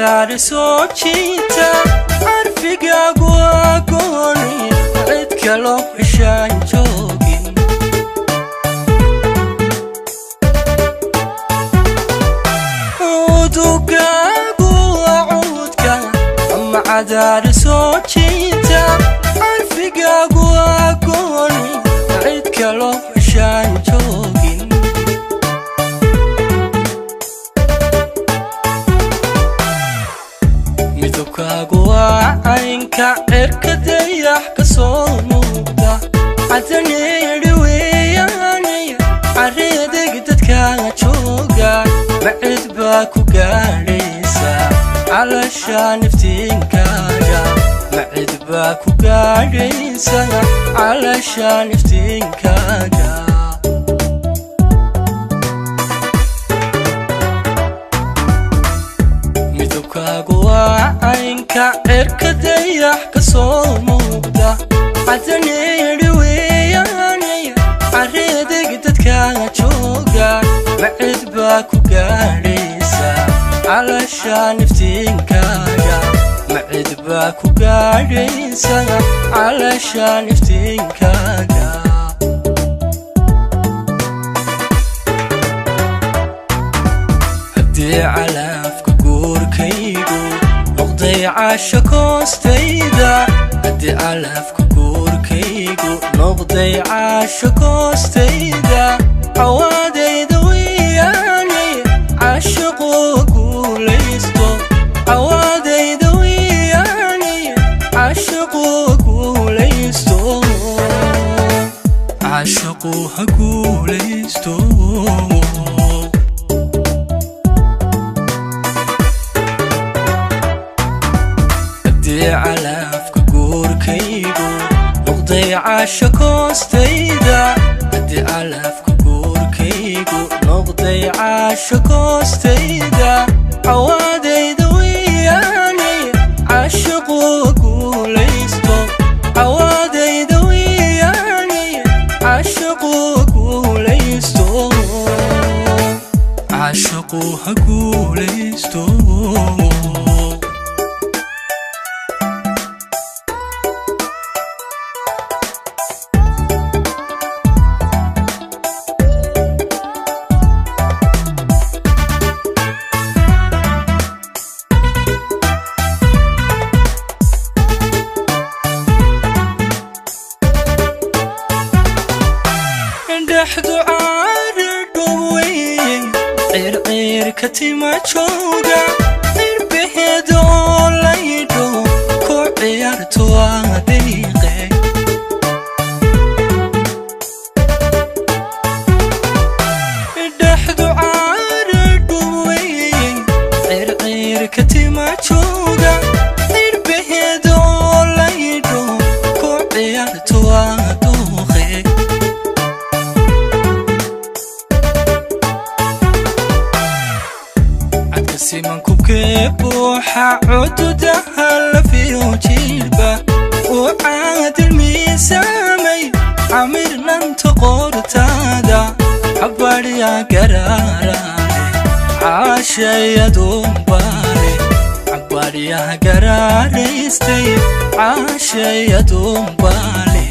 عذار سوتشيتا عرفك أقوى قوني عدك لو عشان جوقين عودك أقوى عودك أما عذار سوتشيتا عرفك أقوى قوني عدك لو عشان جوقين midabkaagu aynka cirka dayax ka soo muuqda cadaneeri weeyaanay careedeg dadkaaga jooga macid baa ku gaadhaysa calashaan iftiinkaaga macid baa ku gaadhaysa calashaan iftiinkaaga aynka cirka dayax ka soo muuqda cadaneeri weeyaanay careedeg dadkaaga jooga macid baa ku gaadhaysa calashaan iftiinkaaga macid baa ku gaadhaysa calashaan iftiinkaaga haddii calaafka guurkaygu noqday caasho koostayda haddii calafka guurkaygu noqday caasho koostayda cawaadayda weeyaanay caashiqu guulaysto cawaadayda weeyaanay caashiqu guulaysto caashiqu ha guulaysto calafka guurkaygu noqday caasho koostayda haddii calafka guurkaygu noqday caasho koostayda cawaadayda weeyaanay caashiqu guulaysto cawaadayda weeyaanay caashiqu guulaysto caashiqu ha guulaysto dhexdu caardhowey circirka tima jooga cirbaheedo laydho ku ciyaarto adeeqe dhexdu caardhowey circirka tima jooga cirbaheedo laydho ku ciyaarto adeeqe simankubkee buuxa cududaha lafiyo jilba uu caadil miisaamay camirnanta qortaada cabadhya garaaraale caashayadunbaale cabadhyaha garaaraystay caashayadunbaale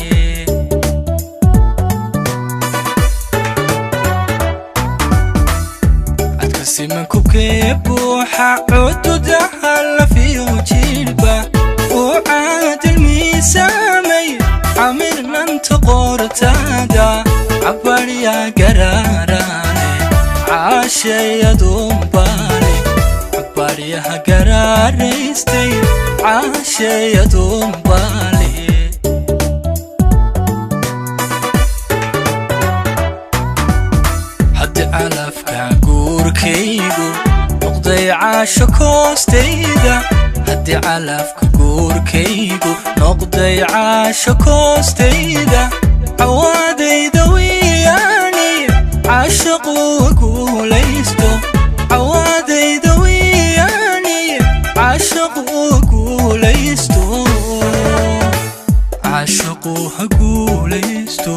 simankubkee buuxa cududaha lafiyo jilba uu caadil miisaamay camirnanta qortaada cabadhya garaaraale caashayadunbaale cabadhyaha garaaraystay caashayadunbaale haddii calafka guurkaygu noqday caasho koostayda haddii calafka guurkaygu noqday caasho koostayda cawaadayda weeyaanay caashiqu guulaysto cawaadayda weeyaanay caashiqu guulaysto caashiqu ha guulaysto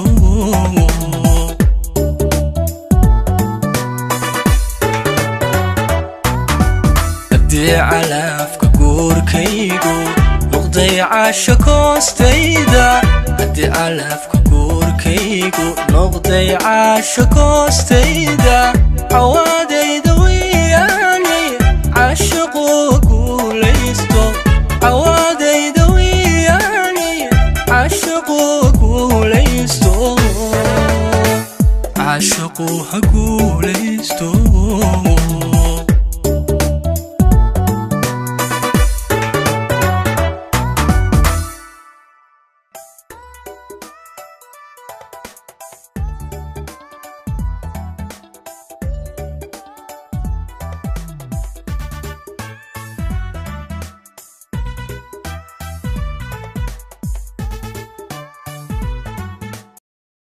على نقضي عاشق وستيدا هدي علافك قوركيقو نقضي عاشق وستيدا عوادي دوياني عاشق وقوليستو عوادي دوياني عاشق وقوليستو عاشق وقوليستو